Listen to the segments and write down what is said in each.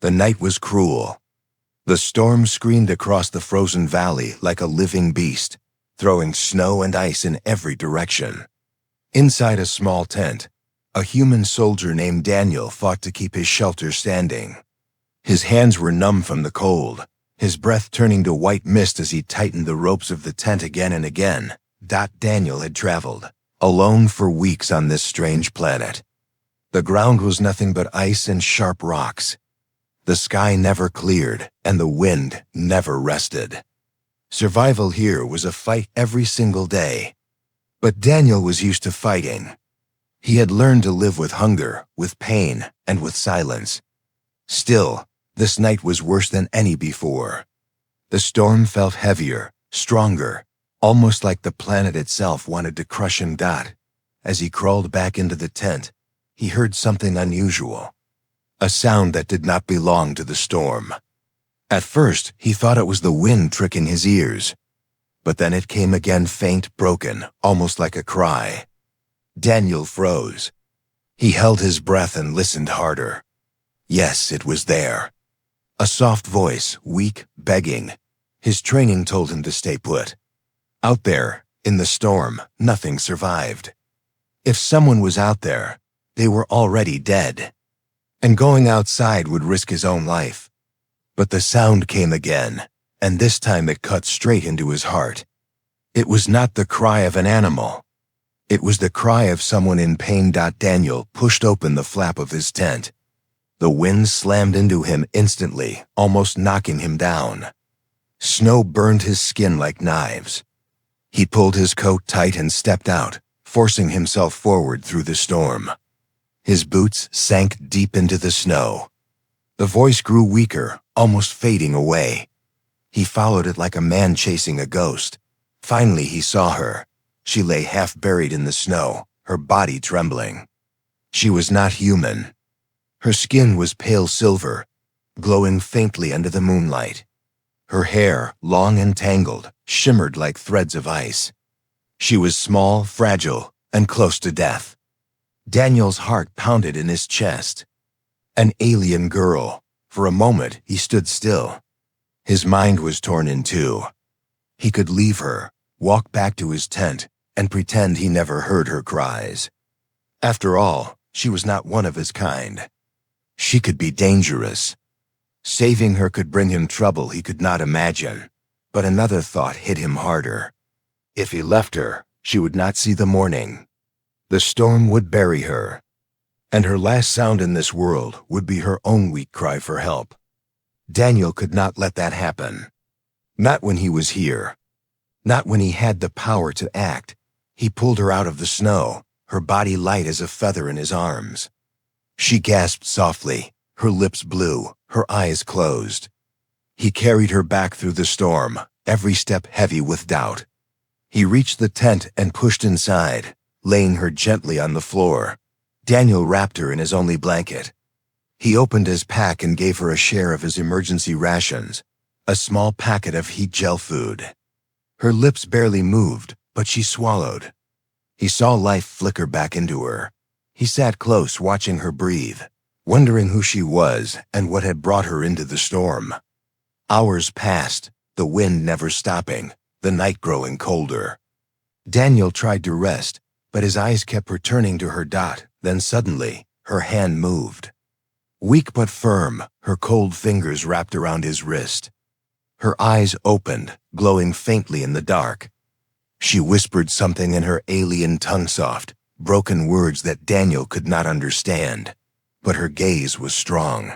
The night was cruel. The storm screamed across the frozen valley like a living beast, throwing snow and ice in every direction. Inside a small tent, a human soldier named Daniel fought to keep his shelter standing. His hands were numb from the cold, his breath turning to white mist as he tightened the ropes of the tent again and again. Daniel had traveled, alone for weeks on this strange planet. The ground was nothing but ice and sharp rocks. The sky never cleared, and the wind never rested. Survival here was a fight every single day. But Daniel was used to fighting. He had learned to live with hunger, with pain, and with silence. Still, this night was worse than any before. The storm felt heavier, stronger, almost like the planet itself wanted to crush him. As he crawled back into the tent, he heard something unusual. A sound that did not belong to the storm. At first, he thought it was the wind tricking his ears. But then it came again, faint, broken, almost like a cry. Daniel froze. He held his breath and listened harder. Yes, it was there. A soft voice, weak, begging. His training told him to stay put. Out there, in the storm, nothing survived. If someone was out there, they were already dead. And going outside would risk his own life. But the sound came again, and this time it cut straight into his heart. It was not the cry of an animal. It was the cry of someone in pain. Daniel pushed open the flap of his tent. The wind slammed into him instantly, almost knocking him down. Snow burned his skin like knives. He pulled his coat tight and stepped out, forcing himself forward through the storm. His boots sank deep into the snow. The voice grew weaker, almost fading away. He followed it like a man chasing a ghost. Finally, he saw her. She lay half buried in the snow, her body trembling. She was not human. Her skin was pale silver, glowing faintly under the moonlight. Her hair, long and tangled, shimmered like threads of ice. She was small, fragile, and close to death. Daniel's heart pounded in his chest. An alien girl. For a moment, he stood still. His mind was torn in two. He could leave her, walk back to his tent, and pretend he never heard her cries. After all, she was not one of his kind. She could be dangerous. Saving her could bring him trouble he could not imagine. But another thought hit him harder. If he left her, she would not see the morning. The storm would bury her. And her last sound in this world would be her own weak cry for help. Daniel could not let that happen. Not when he was here. Not when he had the power to act. He pulled her out of the snow, her body light as a feather in his arms. She gasped softly, her lips blue, her eyes closed. He carried her back through the storm, every step heavy with doubt. He reached the tent and pushed inside, laying her gently on the floor. Daniel wrapped her in his only blanket. He opened his pack and gave her a share of his emergency rations, a small packet of heat gel food. Her lips barely moved, but she swallowed. He saw life flicker back into her. He sat close, watching her breathe, wondering who she was and what had brought her into the storm. Hours passed, the wind never stopping, the night growing colder. Daniel tried to rest, but his eyes kept returning to her. Then suddenly, her hand moved. Weak but firm, her cold fingers wrapped around his wrist. Her eyes opened, glowing faintly in the dark. She whispered something in her alien tongue, soft, broken words that Daniel could not understand, but her gaze was strong.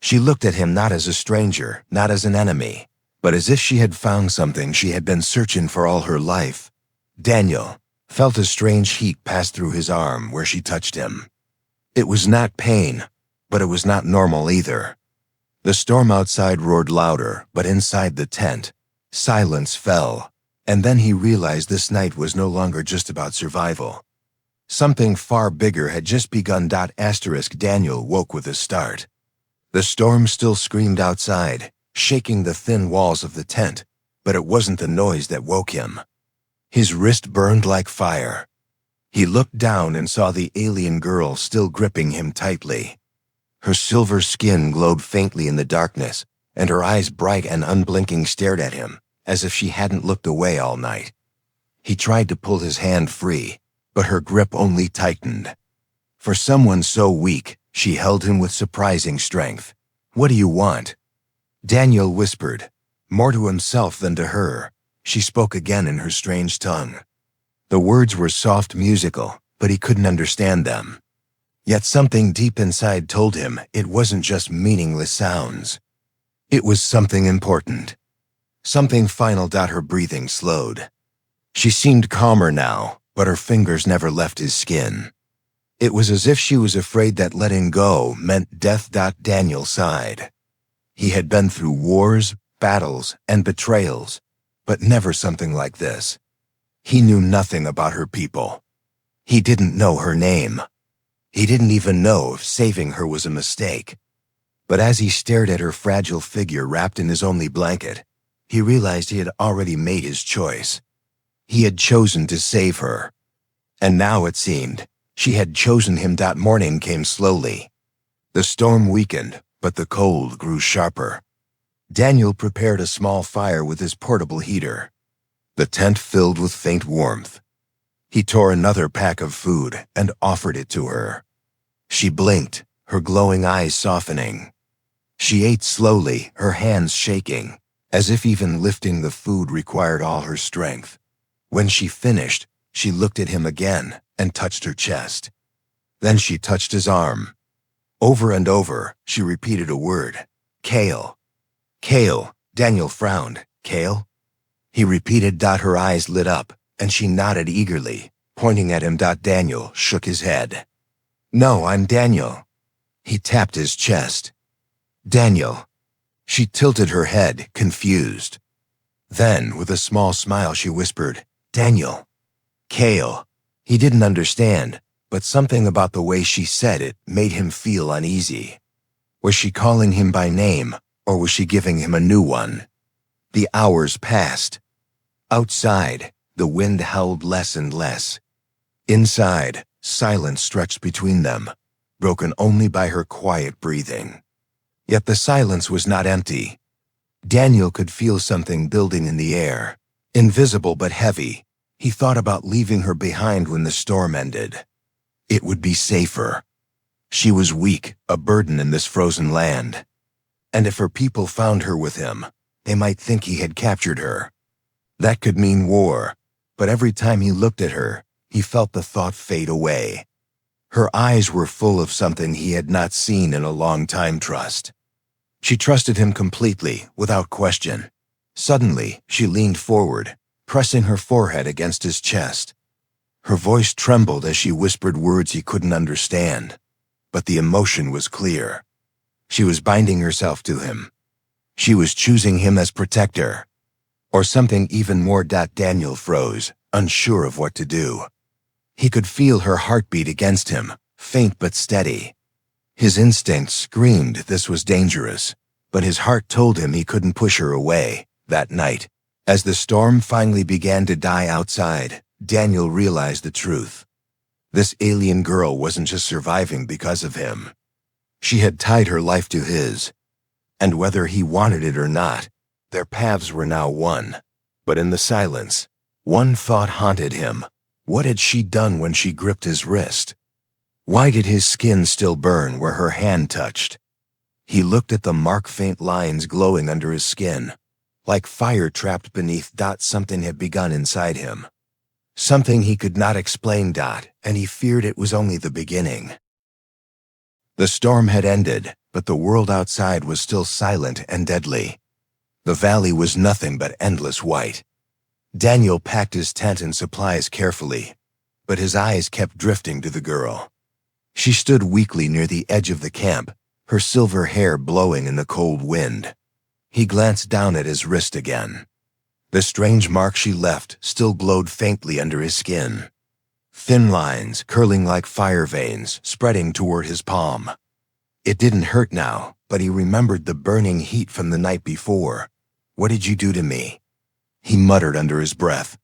She looked at him not as a stranger, not as an enemy, but as if she had found something she had been searching for all her life. Daniel felt a strange heat pass through his arm where she touched him. It was not pain, but it was not normal either. The storm outside roared louder, but inside the tent, silence fell, and then he realized this night was no longer just about survival. Something far bigger had just begun. Daniel woke with a start. The storm still screamed outside, shaking the thin walls of the tent, but it wasn't the noise that woke him. His wrist burned like fire. He looked down and saw the alien girl still gripping him tightly. Her silver skin glowed faintly in the darkness, and her eyes bright and unblinking stared at him, as if she hadn't looked away all night. He tried to pull his hand free, but her grip only tightened. For someone so weak, she held him with surprising strength. "What do you want?" Daniel whispered, more to himself than to her. She spoke again in her strange tongue. The words were soft musical, but he couldn't understand them. Yet something deep inside told him it wasn't just meaningless sounds. It was something important. Something final. Her breathing slowed. She seemed calmer now, but her fingers never left his skin. It was as if she was afraid that letting go meant death. Daniel sighed. He had been through wars, battles, and betrayals, but never something like this. He knew nothing about her people. He didn't know her name. He didn't even know if saving her was a mistake. But as he stared at her fragile figure wrapped in his only blanket, he realized he had already made his choice. He had chosen to save her. And now it seemed she had chosen him. Morning came slowly. The storm weakened, but the cold grew sharper. Daniel prepared a small fire with his portable heater. The tent filled with faint warmth. He tore another pack of food and offered it to her. She blinked, her glowing eyes softening. She ate slowly, her hands shaking, as if even lifting the food required all her strength. When she finished, she looked at him again and touched her chest. Then she touched his arm. Over and over, she repeated a word. "Kale. Kale." Daniel frowned. "Kale?" He repeated. Her eyes lit up, and she nodded eagerly, pointing at him. Daniel shook his head. "No, I'm Daniel." He tapped his chest. "Daniel." She tilted her head, confused. Then, with a small smile, she whispered, "Daniel." "Kale." He didn't understand, but something about the way she said it made him feel uneasy. Was she calling him by name, or was she giving him a new one? The hours passed. Outside, the wind howled less and less. Inside, silence stretched between them, broken only by her quiet breathing. Yet the silence was not empty. Daniel could feel something building in the air, invisible but heavy. He thought about leaving her behind when the storm ended. It would be safer. She was weak, a burden in this frozen land. And if her people found her with him, they might think he had captured her. That could mean war, but every time he looked at her, he felt the thought fade away. Her eyes were full of something he had not seen in a long time. Trust. She trusted him completely, without question. Suddenly, she leaned forward, pressing her forehead against his chest. Her voice trembled as she whispered words he couldn't understand, but the emotion was clear. She was binding herself to him. She was choosing him as protector. Or something even more. Daniel froze, unsure of what to do. He could feel her heartbeat against him, faint but steady. His instinct screamed this was dangerous, but his heart told him he couldn't push her away. That night, as the storm finally began to die outside, Daniel realized the truth. This alien girl wasn't just surviving because of him. She had tied her life to his. And whether he wanted it or not, their paths were now one. But in the silence, one thought haunted him. What had she done when she gripped his wrist? Why did his skin still burn where her hand touched? He looked at the faint lines glowing under his skin. Like fire trapped beneath. Something had begun inside him. Something he could not explain. And he feared it was only the beginning. The storm had ended, but the world outside was still silent and deadly. The valley was nothing but endless white. Daniel packed his tent and supplies carefully, but his eyes kept drifting to the girl. She stood weakly near the edge of the camp, her silver hair blowing in the cold wind. He glanced down at his wrist again. The strange mark she left still glowed faintly under his skin. Thin lines, curling like fire veins, spreading toward his palm. It didn't hurt now, but he remembered the burning heat from the night before. "What did you do to me?" He muttered under his breath.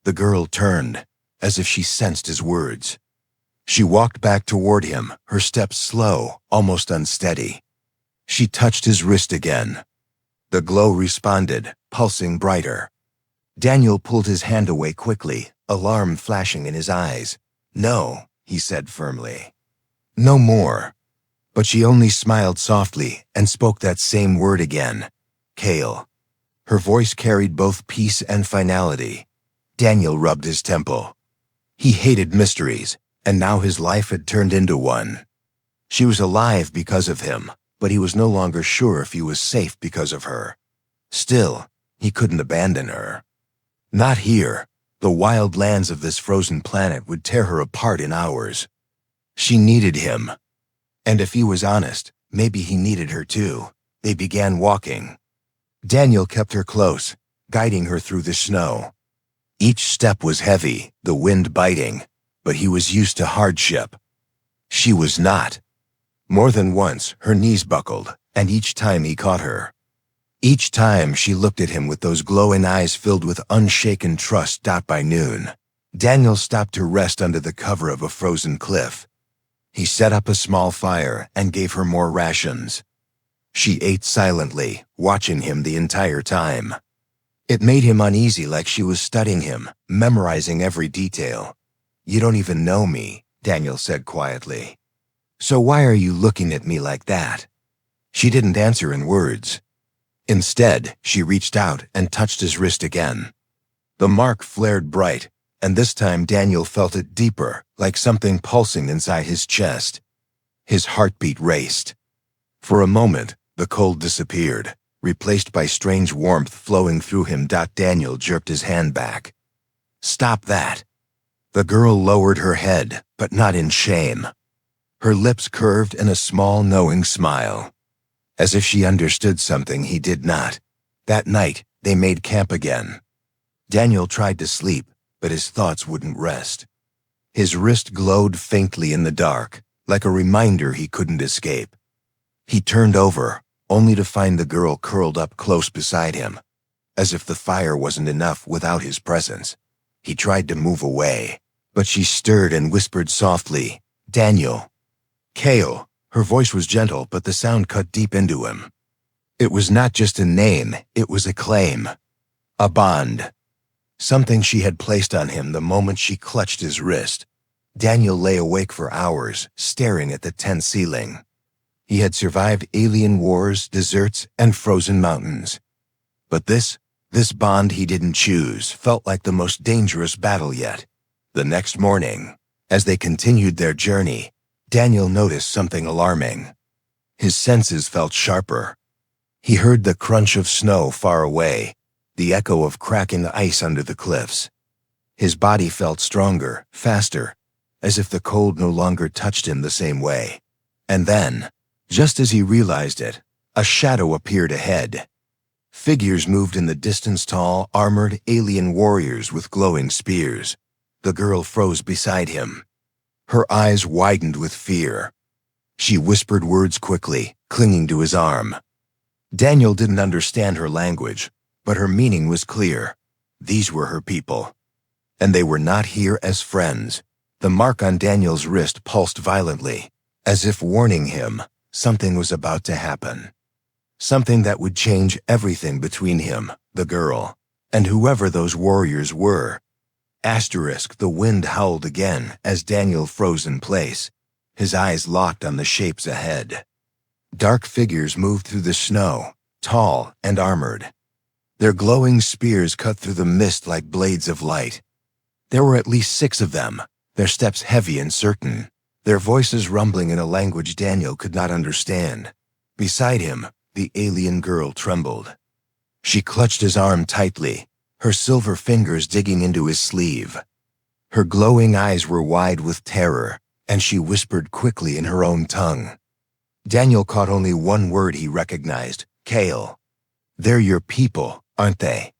The girl turned, as if she sensed his words. She walked back toward him, her steps slow, almost unsteady. She touched his wrist again. The glow responded, pulsing brighter. Daniel pulled his hand away quickly, alarm flashing in his eyes. "No," he said firmly. "No more." But she only smiled softly and spoke that same word again. "Kale." Her voice carried both peace and finality. Daniel rubbed his temple. He hated mysteries, and now his life had turned into one. She was alive because of him, but he was no longer sure if he was safe because of her. Still, he couldn't abandon her. Not here. The wild lands of this frozen planet would tear her apart in hours. She needed him. And if he was honest, maybe he needed her too. They began walking. Daniel kept her close, guiding her through the snow. Each step was heavy, the wind biting, but he was used to hardship. She was not. More than once, her knees buckled, and each time he caught her. Each time she looked at him with those glowing eyes filled with unshaken trust. By noon, Daniel stopped to rest under the cover of a frozen cliff. He set up a small fire and gave her more rations. She ate silently, watching him the entire time. It made him uneasy, like she was studying him, memorizing every detail. "You don't even know me," Daniel said quietly. "So why are you looking at me like that?" She didn't answer in words. Instead, she reached out and touched his wrist again. The mark flared bright, and this time Daniel felt it deeper, like something pulsing inside his chest. His heartbeat raced. For a moment, the cold disappeared, replaced by strange warmth flowing through him. Daniel jerked his hand back. "Stop that." The girl lowered her head, but not in shame. Her lips curved in a small, knowing smile, as if she understood something he did not. That night, they made camp again. Daniel tried to sleep, but his thoughts wouldn't rest. His wrist glowed faintly in the dark, like a reminder he couldn't escape. He turned over, only to find the girl curled up close beside him, as if the fire wasn't enough without his presence. He tried to move away, but she stirred and whispered softly, "Daniel." "Kale." Her voice was gentle, but the sound cut deep into him. It was not just a name, it was a claim. A bond. Something she had placed on him the moment she clutched his wrist. Daniel lay awake for hours, staring at the tent ceiling. He had survived alien wars, deserts, and frozen mountains. But this bond he didn't choose felt like the most dangerous battle yet. The next morning, as they continued their journey, Daniel noticed something alarming. His senses felt sharper. He heard the crunch of snow far away, the echo of cracking ice under the cliffs. His body felt stronger, faster, as if the cold no longer touched him the same way. And then, just as he realized it, a shadow appeared ahead. Figures moved in the distance, tall, armored alien warriors with glowing spears. The girl froze beside him. Her eyes widened with fear. She whispered words quickly, clinging to his arm. Daniel didn't understand her language, but her meaning was clear. These were her people. And they were not here as friends. The mark on Daniel's wrist pulsed violently, as if warning him something was about to happen. Something that would change everything between him, the girl, and whoever those warriors were. The wind howled again as Daniel froze in place, his eyes locked on the shapes ahead. Dark figures moved through the snow, tall and armored. Their glowing spears cut through the mist like blades of light. There were at least 6 of them, their steps heavy and certain, their voices rumbling in a language Daniel could not understand. Beside him, the alien girl trembled. She clutched his arm tightly, her silver fingers digging into his sleeve. Her glowing eyes were wide with terror, and she whispered quickly in her own tongue. Daniel caught only one word he recognized, Kale. "They're your people, aren't they?"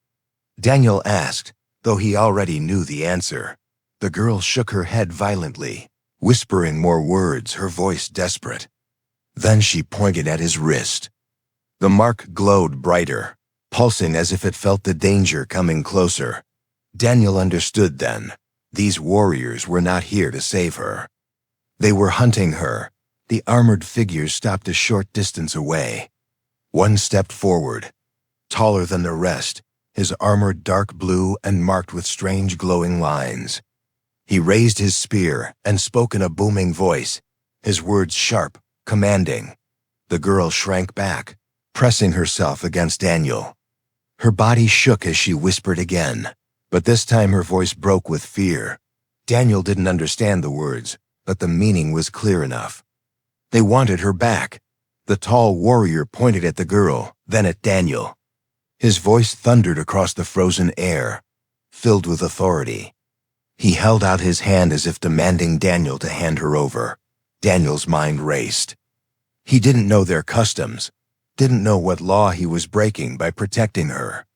Daniel asked, though he already knew the answer. The girl shook her head violently, whispering more words, her voice desperate. Then she pointed at his wrist. The mark glowed brighter, pulsing as if it felt the danger coming closer. Daniel understood then. These warriors were not here to save her. They were hunting her. The armored figures stopped a short distance away. One stepped forward, taller than the rest, his armor dark blue and marked with strange glowing lines. He raised his spear and spoke in a booming voice, his words sharp, commanding. The girl shrank back, pressing herself against Daniel. Her body shook as she whispered again, but this time her voice broke with fear. Daniel didn't understand the words, but the meaning was clear enough. They wanted her back. The tall warrior pointed at the girl, then at Daniel. His voice thundered across the frozen air, filled with authority. He held out his hand as if demanding Daniel to hand her over. Daniel's mind raced. He didn't know their customs, didn't know what law he was breaking by protecting her.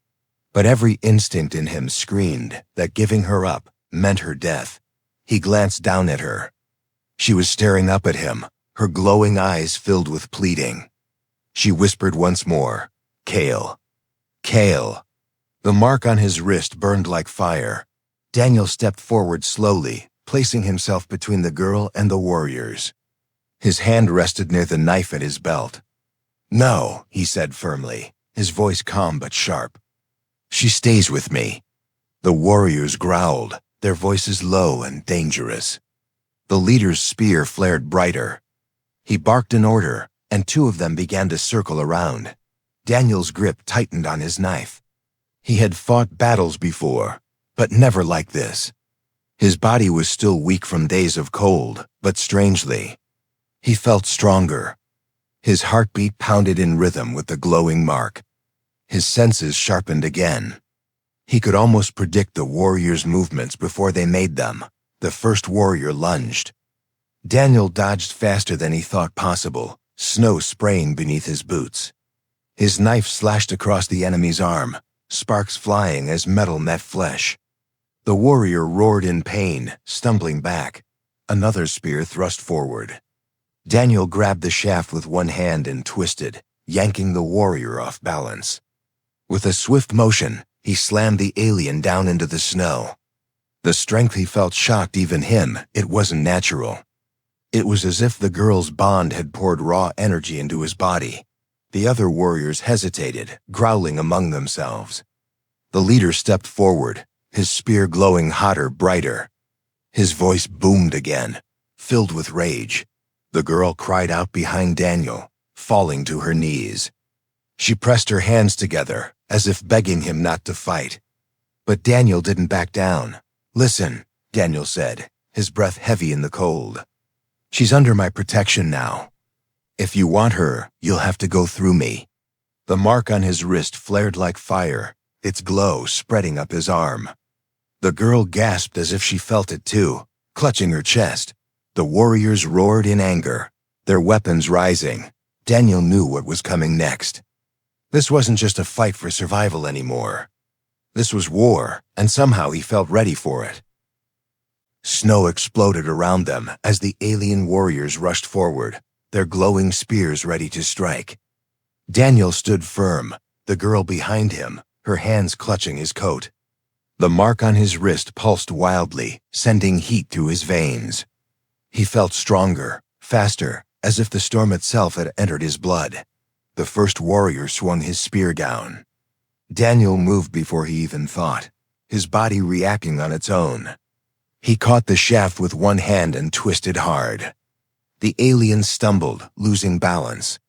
But every instinct in him screamed that giving her up meant her death. He glanced down at her. She was staring up at him, her glowing eyes filled with pleading. She whispered once more, "Kale. Kale." The mark on his wrist burned like fire. Daniel stepped forward slowly, placing himself between the girl and the warriors. His hand rested near the knife at his belt. "No," he said firmly, his voice calm but sharp. "She stays with me." The warriors growled, their voices low and dangerous. The leader's spear flared brighter. He barked an order, and two of them began to circle around. Daniel's grip tightened on his knife. He had fought battles before, but never like this. His body was still weak from days of cold, but strangely, he felt stronger. His heartbeat pounded in rhythm with the glowing mark. His senses sharpened again. He could almost predict the warriors' movements before they made them. The first warrior lunged. Daniel dodged faster than he thought possible, snow spraying beneath his boots. His knife slashed across the enemy's arm, sparks flying as metal met flesh. The warrior roared in pain, stumbling back. Another spear thrust forward. Daniel grabbed the shaft with one hand and twisted, yanking the warrior off balance. With a swift motion, he slammed the alien down into the snow. The strength he felt shocked even him. It wasn't natural. It was as if the girl's bond had poured raw energy into his body. The other warriors hesitated, growling among themselves. The leader stepped forward, his spear glowing hotter, brighter. His voice boomed again, filled with rage. The girl cried out behind Daniel, falling to her knees. She pressed her hands together, as if begging him not to fight. But Daniel didn't back down. "Listen," Daniel said, his breath heavy in the cold. "She's under my protection now. If you want her, you'll have to go through me." The mark on his wrist flared like fire, its glow spreading up his arm. The girl gasped as if she felt it too, clutching her chest. The warriors roared in anger, their weapons rising. Daniel knew what was coming next. This wasn't just a fight for survival anymore. This was war, and somehow he felt ready for it. Snow exploded around them as the alien warriors rushed forward, their glowing spears ready to strike. Daniel stood firm, the girl behind him, her hands clutching his coat. The mark on his wrist pulsed wildly, sending heat through his veins. He felt stronger, faster, as if the storm itself had entered his blood. The first warrior swung his spear down. Daniel moved before he even thought, his body reacting on its own. He caught the shaft with one hand and twisted hard. The alien stumbled, losing balance.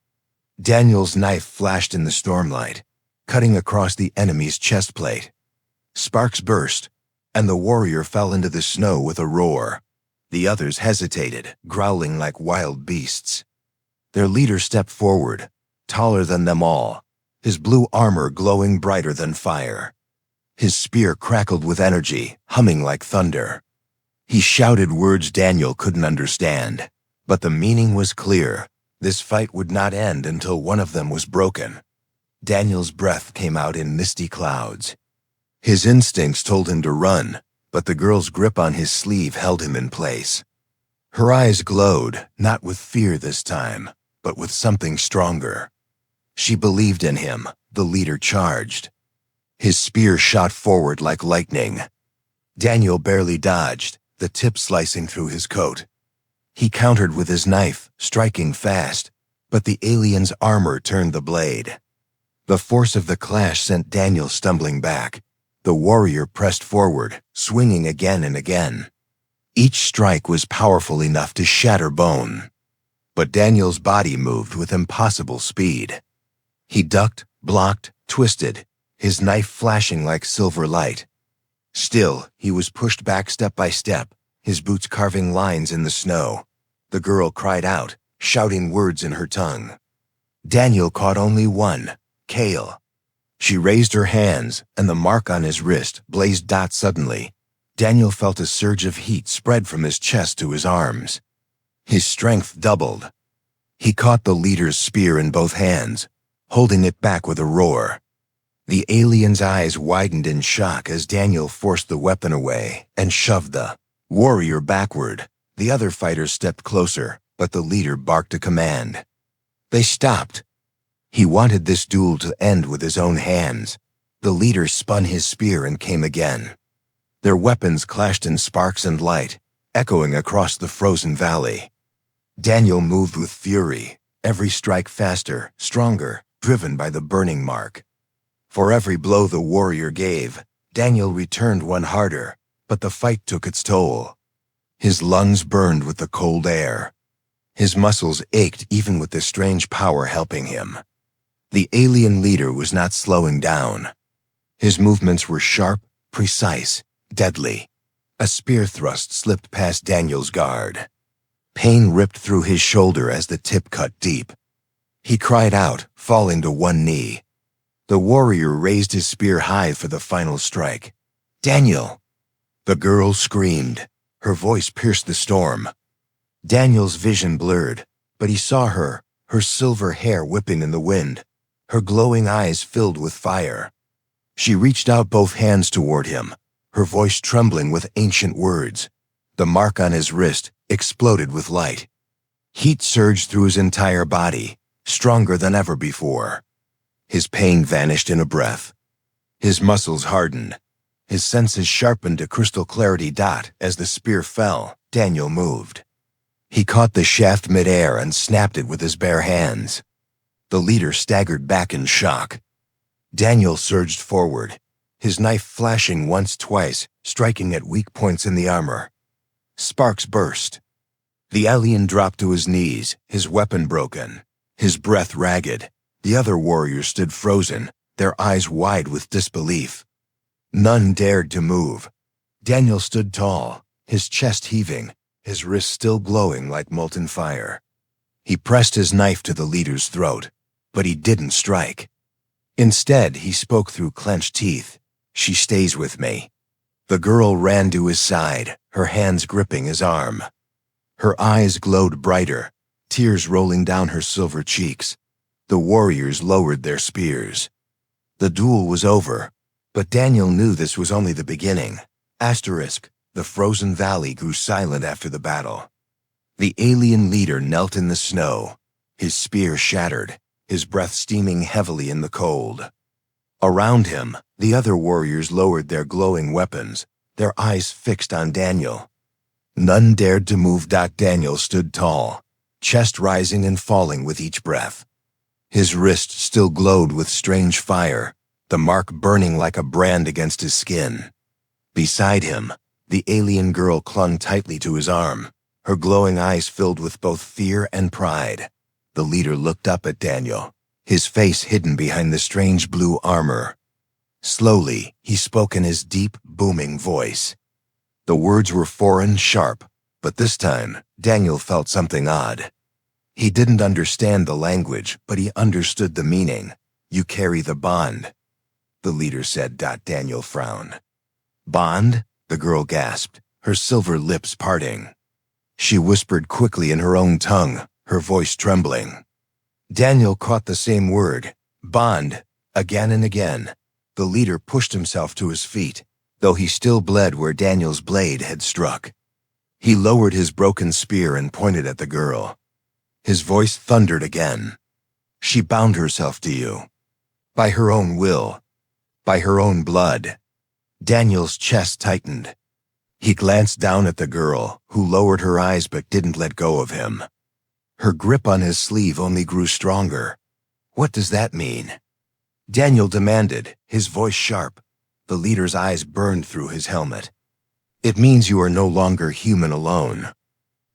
Daniel's knife flashed in the stormlight, cutting across the enemy's chest plate. Sparks burst, and the warrior fell into the snow with a roar. The others hesitated, growling like wild beasts. Their leader stepped forward, taller than them all, his blue armor glowing brighter than fire. His spear crackled with energy, humming like thunder. He shouted words Daniel couldn't understand, but the meaning was clear. This fight would not end until one of them was broken. Daniel's breath came out in misty clouds. His instincts told him to run, but the girl's grip on his sleeve held him in place. Her eyes glowed, not with fear this time, but with something stronger. She believed in him. The leader charged. His spear shot forward like lightning. Daniel barely dodged, the tip slicing through his coat. He countered with his knife, striking fast, but the alien's armor turned the blade. The force of the clash sent Daniel stumbling back. The warrior pressed forward, swinging again and again. Each strike was powerful enough to shatter bone. But Daniel's body moved with impossible speed. He ducked, blocked, twisted, his knife flashing like silver light. Still, he was pushed back step by step, his boots carving lines in the snow. The girl cried out, shouting words in her tongue. Daniel caught only one, Kale. She raised her hands, and the mark on his wrist blazed out suddenly. Daniel felt a surge of heat spread from his chest to his arms. His strength doubled. He caught the leader's spear in both hands, holding it back with a roar. The alien's eyes widened in shock as Daniel forced the weapon away and shoved the warrior backward. The other fighters stepped closer, but the leader barked a command. They stopped. He wanted this duel to end with his own hands. The leader spun his spear and came again. Their weapons clashed in sparks and light, echoing across the frozen valley. Daniel moved with fury, every strike faster, stronger, driven by the burning mark. For every blow the warrior gave, Daniel returned one harder, but the fight took its toll. His lungs burned with the cold air. His muscles ached even with the strange power helping him. The alien leader was not slowing down. His movements were sharp, precise, deadly. A spear thrust slipped past Daniel's guard. Pain ripped through his shoulder as the tip cut deep. He cried out, falling to one knee. The warrior raised his spear high for the final strike. "Daniel!" The girl screamed. Her voice pierced the storm. Daniel's vision blurred, but he saw her, her silver hair whipping in the wind, her glowing eyes filled with fire. She reached out both hands toward him, her voice trembling with ancient words. The mark on his wrist exploded with light. Heat surged through his entire body, stronger than ever before. His pain vanished in a breath. His muscles hardened. His senses sharpened to crystal clarity. As the spear fell, Daniel moved. He caught the shaft midair and snapped it with his bare hands. The leader staggered back in shock. Daniel surged forward, his knife flashing once-twice, striking at weak points in the armor. Sparks burst. The alien dropped to his knees, his weapon broken, his breath ragged. The other warriors stood frozen, their eyes wide with disbelief. None dared to move. Daniel stood tall, his chest heaving, his wrists still glowing like molten fire. He pressed his knife to the leader's throat, but he didn't strike. Instead, he spoke through clenched teeth. "She stays with me." The girl ran to his side, her hands gripping his arm. Her eyes glowed brighter, tears rolling down her silver cheeks. The warriors lowered their spears. The duel was over, but Daniel knew this was only the beginning. The frozen valley grew silent after the battle. The alien leader knelt in the snow, his spear shattered, his breath steaming heavily in the cold. Around him, the other warriors lowered their glowing weapons, their eyes fixed on Daniel. None dared to move. Daniel stood tall, chest rising and falling with each breath. His wrist still glowed with strange fire, the mark burning like a brand against his skin. Beside him, the alien girl clung tightly to his arm, her glowing eyes filled with both fear and pride. The leader looked up at Daniel, his face hidden behind the strange blue armor. Slowly, he spoke in his deep, booming voice. The words were foreign, sharp, but this time, Daniel felt something odd. He didn't understand the language, but he understood the meaning. "You carry the bond," the leader said. Daniel frowned. "Bond?" the girl gasped, her silver lips parting. She whispered quickly in her own tongue, her voice trembling. Daniel caught the same word, bond, again and again. The leader pushed himself to his feet, though he still bled where Daniel's blade had struck. He lowered his broken spear and pointed at the girl. His voice thundered again. "She bound herself to you. By her own will. By her own blood." Daniel's chest tightened. He glanced down at the girl, who lowered her eyes but didn't let go of him. Her grip on his sleeve only grew stronger. "What does that mean?" Daniel demanded, his voice sharp. The leader's eyes burned through his helmet. "It means you are no longer human alone.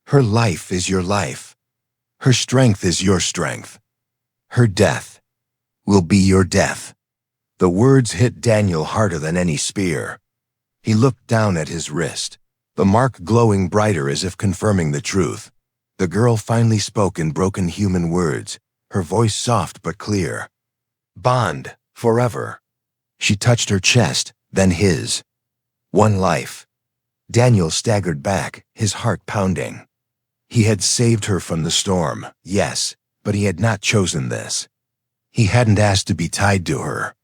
Her life is your life. Her strength is your strength. Her death will be your death." The words hit Daniel harder than any spear. He looked down at his wrist, the mark glowing brighter as if confirming the truth. The girl finally spoke in broken human words, her voice soft but clear. "Bond, forever." She touched her chest, then his. "One life." Daniel staggered back, his heart pounding. He had saved her from the storm, yes, but he had not chosen this. He hadn't asked to be tied to her.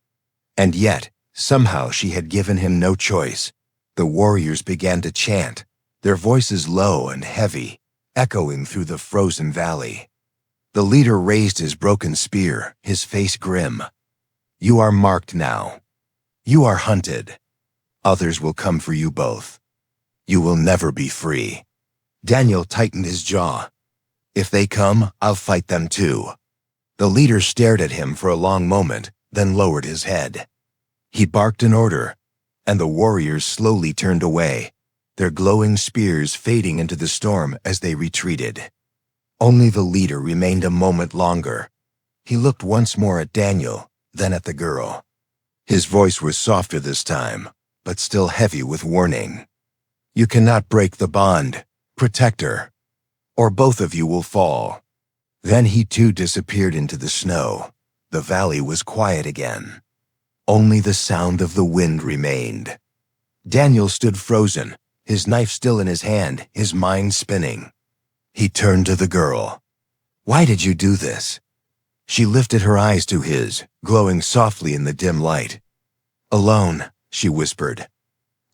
And yet, somehow she had given him no choice. The warriors began to chant, their voices low and heavy, echoing through the frozen valley. The leader raised his broken spear, his face grim. "You are marked now. You are hunted. Others will come for you both. You will never be free." Daniel tightened his jaw. "If they come, I'll fight them too." The leader stared at him for a long moment, then lowered his head. He barked an order, and the warriors slowly turned away, their glowing spears fading into the storm as they retreated. Only the leader remained a moment longer. He looked once more at Daniel, then at the girl. His voice was softer this time, but still heavy with warning. "You cannot break the bond. Protect her, or both of you will fall." Then he too disappeared into the snow. The valley was quiet again. Only the sound of the wind remained. Daniel stood frozen, his knife still in his hand, his mind spinning. He turned to the girl. "Why did you do this?" She lifted her eyes to his, glowing softly in the dim light. "Alone," she whispered.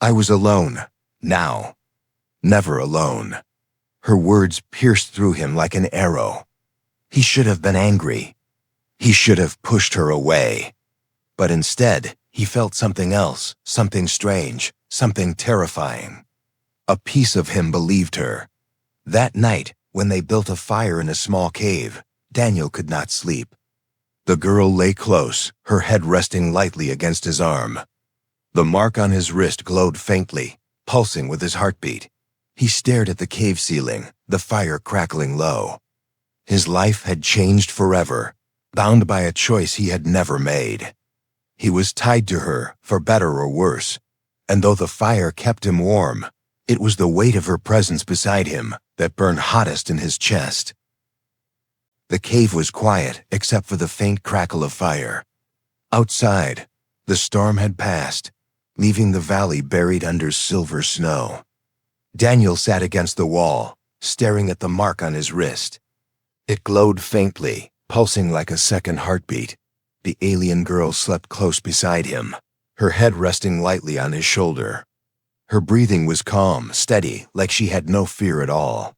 "I was alone. Now. Never alone." Her words pierced through him like an arrow. He should have been angry. He should have pushed her away. But instead, he felt something else, something strange, something terrifying. A piece of him believed her. That night, when they built a fire in a small cave, Daniel could not sleep. The girl lay close, her head resting lightly against his arm. The mark on his wrist glowed faintly, pulsing with his heartbeat. He stared at the cave ceiling, the fire crackling low. His life had changed forever, bound by a choice he had never made. He was tied to her, for better or worse, and though the fire kept him warm, it was the weight of her presence beside him that burned hottest in his chest. The cave was quiet except for the faint crackle of fire. Outside, the storm had passed, leaving the valley buried under silver snow. Daniel sat against the wall, staring at the mark on his wrist. It glowed faintly, pulsing like a second heartbeat. The alien girl slept close beside him, her head resting lightly on his shoulder. Her breathing was calm, steady, like she had no fear at all.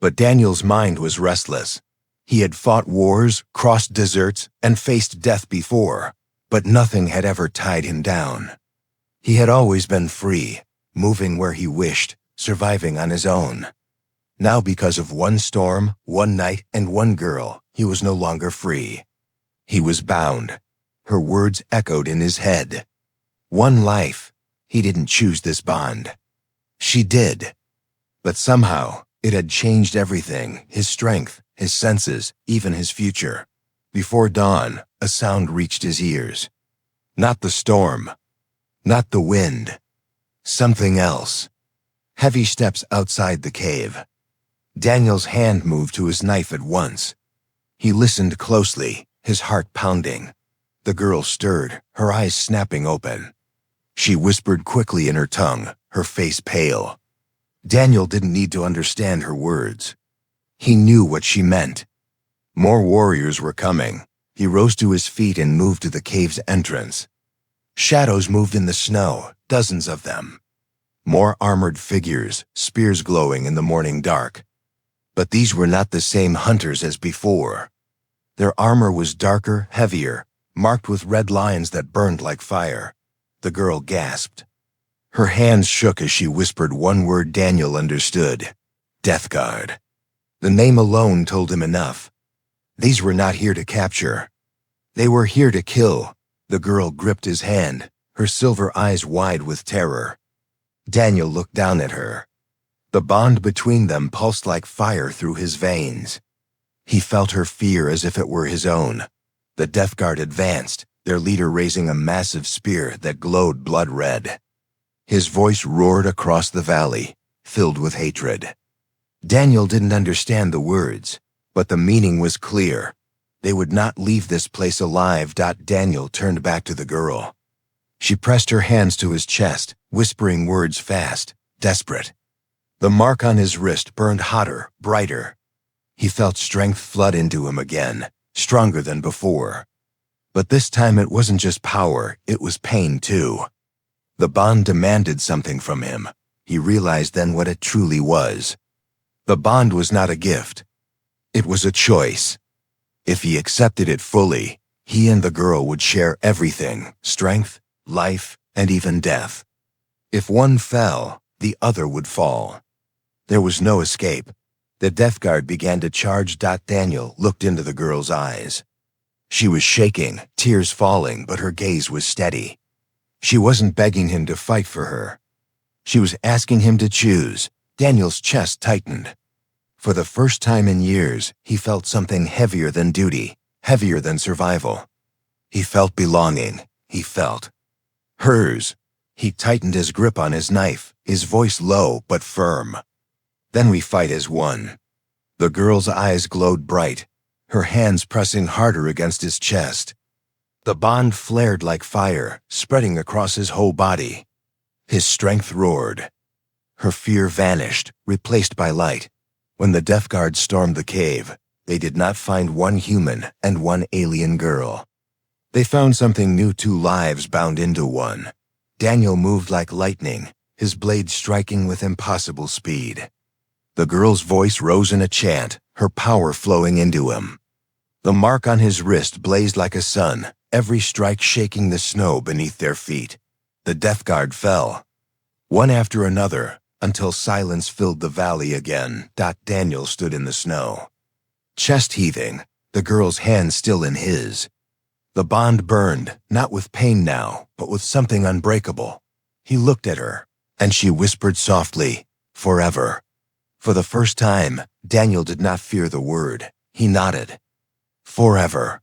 But Daniel's mind was restless. He had fought wars, crossed deserts, and faced death before, but nothing had ever tied him down. He had always been free, moving where he wished, surviving on his own. Now, because of one storm, one night, and one girl, he was no longer free. He was bound. Her words echoed in his head. One life. He didn't choose this bond. She did. But somehow, it had changed everything, his strength, his senses, even his future. Before dawn, a sound reached his ears. Not the storm. Not the wind. Something else. Heavy steps outside the cave. Daniel's hand moved to his knife at once. He listened closely, his heart pounding. The girl stirred, her eyes snapping open. She whispered quickly in her tongue, her face pale. Daniel didn't need to understand her words. He knew what she meant. More warriors were coming. He rose to his feet and moved to the cave's entrance. Shadows moved in the snow, dozens of them. More armored figures, spears glowing in the morning dark. But these were not the same hunters as before. Their armor was darker, heavier, marked with red lines that burned like fire. The girl gasped. Her hands shook as she whispered one word Daniel understood. Death Guard. The name alone told him enough. These were not here to capture. They were here to kill. The girl gripped his hand, her silver eyes wide with terror. Daniel looked down at her. The bond between them pulsed like fire through his veins. He felt her fear as if it were his own. The Death Guard advanced, their leader raising a massive spear that glowed blood red. His voice roared across the valley, filled with hatred. Daniel didn't understand the words, but the meaning was clear. They would not leave this place alive. Daniel turned back to the girl. She pressed her hands to his chest, whispering words fast, desperate. The mark on his wrist burned hotter, brighter. He felt strength flood into him again, stronger than before. But this time it wasn't just power, it was pain too. The bond demanded something from him. He realized then what it truly was. The bond was not a gift. It was a choice. If he accepted it fully, he and the girl would share everything, strength, life, and even death. If one fell, the other would fall. There was no escape. The Death Guard began to charge. Daniel looked into the girl's eyes. She was shaking, tears falling, but her gaze was steady. She wasn't begging him to fight for her. She was asking him to choose. Daniel's chest tightened. For the first time in years, he felt something heavier than duty, heavier than survival. He felt belonging. He felt hers. He tightened his grip on his knife, his voice low but firm. Then we fight as one. The girl's eyes glowed bright, her hands pressing harder against his chest. The bond flared like fire, spreading across his whole body. His strength roared. Her fear vanished, replaced by light. When the Death Guard stormed the cave, they did not find one human and one alien girl. They found something new, two lives bound into one. Daniel moved like lightning, his blade striking with impossible speed. The girl's voice rose in a chant, her power flowing into him. The mark on his wrist blazed like a sun, every strike shaking the snow beneath their feet. The Death Guard fell, one after another, until silence filled the valley again. Daniel stood in the snow, chest heaving, the girl's hand still in his. The bond burned, not with pain now, but with something unbreakable. He looked at her, and she whispered softly, "Forever." For the first time, Daniel did not fear the word. He nodded. Forever.